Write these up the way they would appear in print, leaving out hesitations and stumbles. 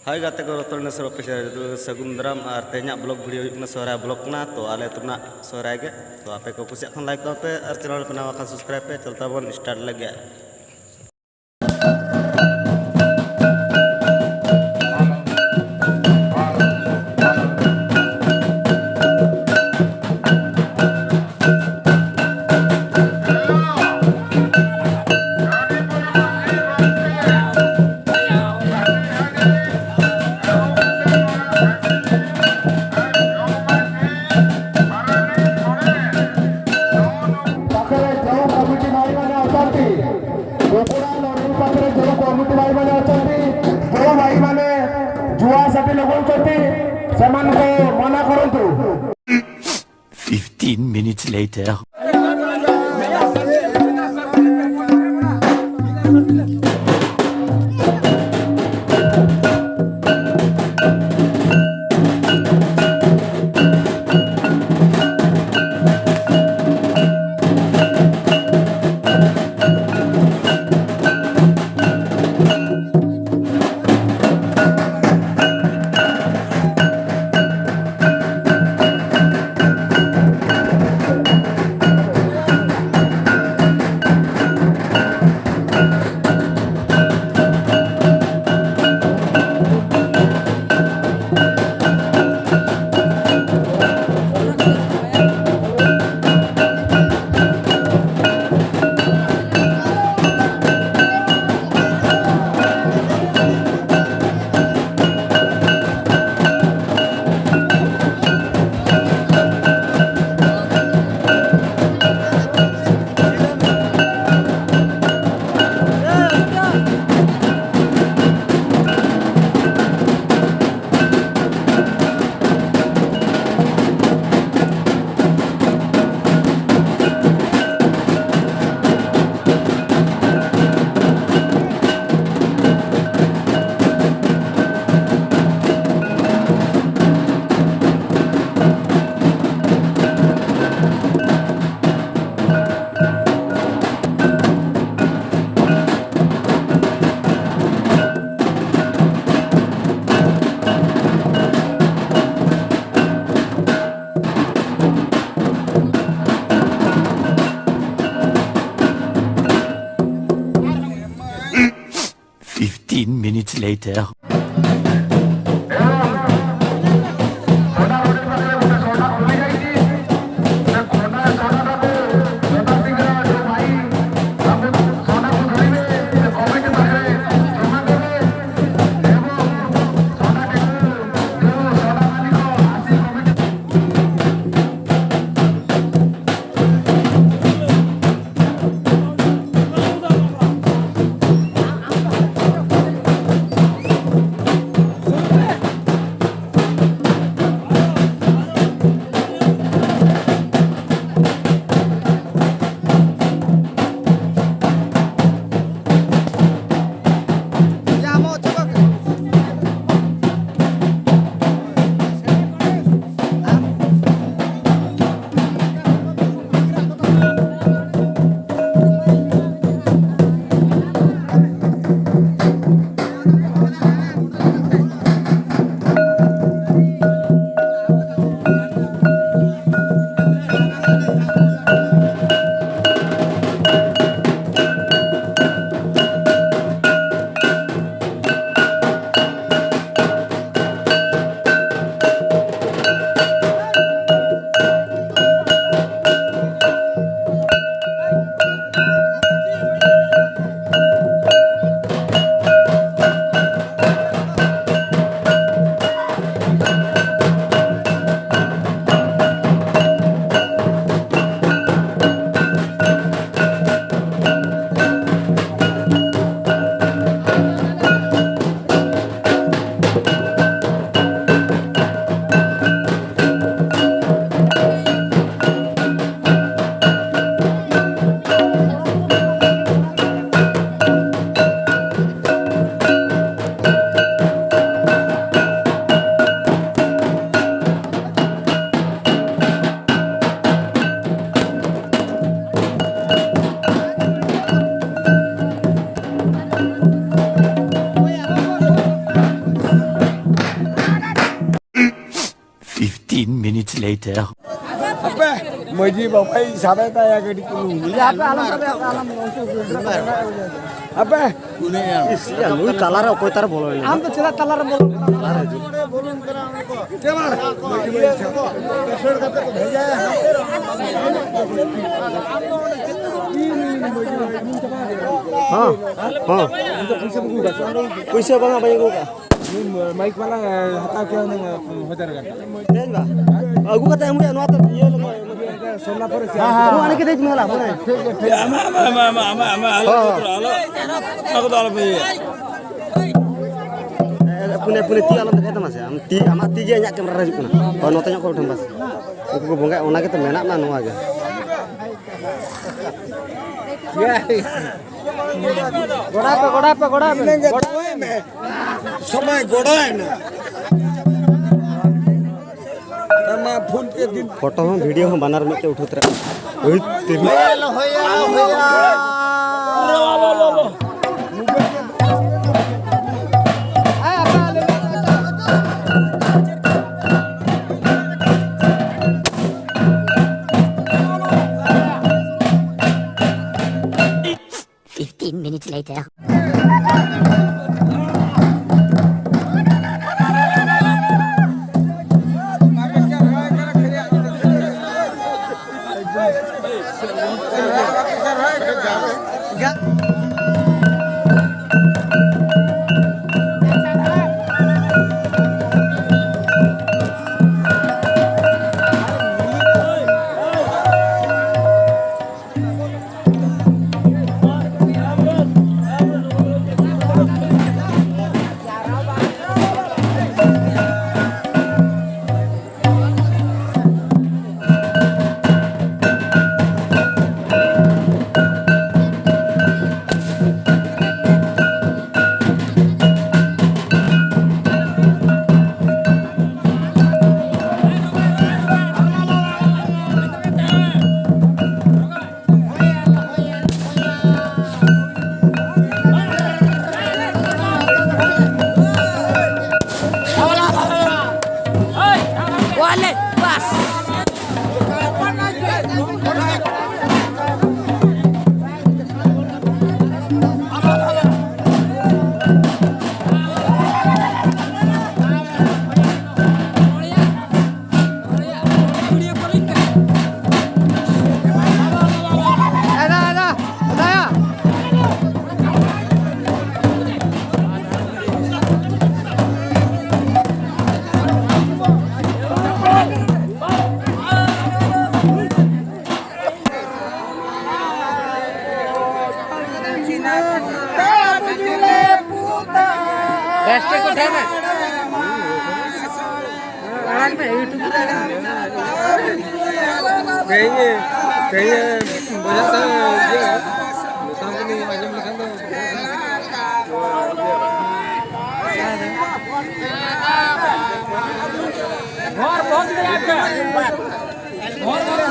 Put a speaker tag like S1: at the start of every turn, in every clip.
S1: Hai gate ko Ratan itu segundram artinya blog video na Sohrai Volg na to ale tuna Sohrai ge to ape ko kusiakan like pe ar channel penawakan subscribe pe चलता bon start lagi.
S2: Saman ko mana करंतु
S3: 15 minutes later. Minutes later. 15 minutes later.
S2: Apa? Maji bapak sampai tanya ke di kulu. Ya apa alam sampai alam apa?
S1: Ya lu talara koi tar bolo ini.
S2: Am to chila talar bol.
S1: Talara ju.
S2: Kemal. Maji bapak kasar kata ko bheja hai.
S1: हाँ हाँ पैसे बना भाई को का
S2: mic वाला हटा के हजार का
S1: तेज बा अगु का टाइम रे नवा तो ये लोग
S2: सोना पर से
S1: वो आने के देख मला बना
S2: aku tahu lebih
S1: Pune Pune ती आलम देखा तमासे हम ती आमा ती गे न्या कैमरा रहित कना और नोते न्या को उठम बस उनको को बंगा ओना के तो मेना ना नवा गे
S2: गोड़ा पे समय गोड़ा है ना तमा फोन के दिन
S1: फोटो हम वीडियो हम बनार में के उठोत रे ओई तेरी
S4: Minutes later.
S2: kayaknya banyak dia tahu nih macam lekan tuh और बहुत दिन आपका और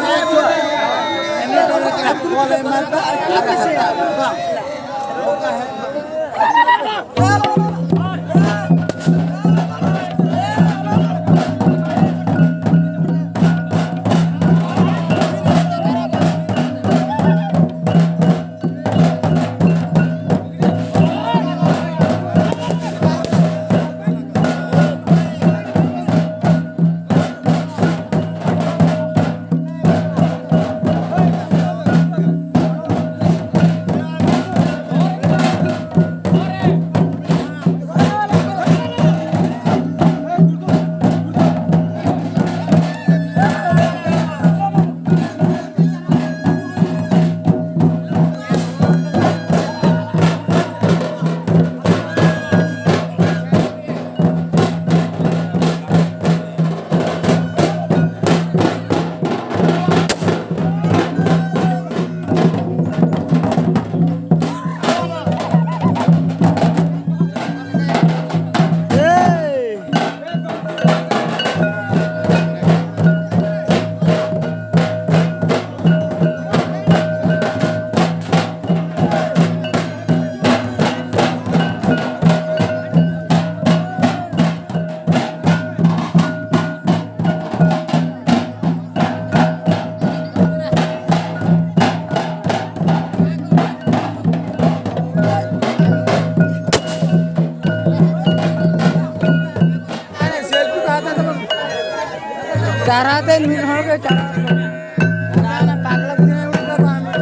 S2: Caraten min holge cara. Nana pagla punya udah pamit.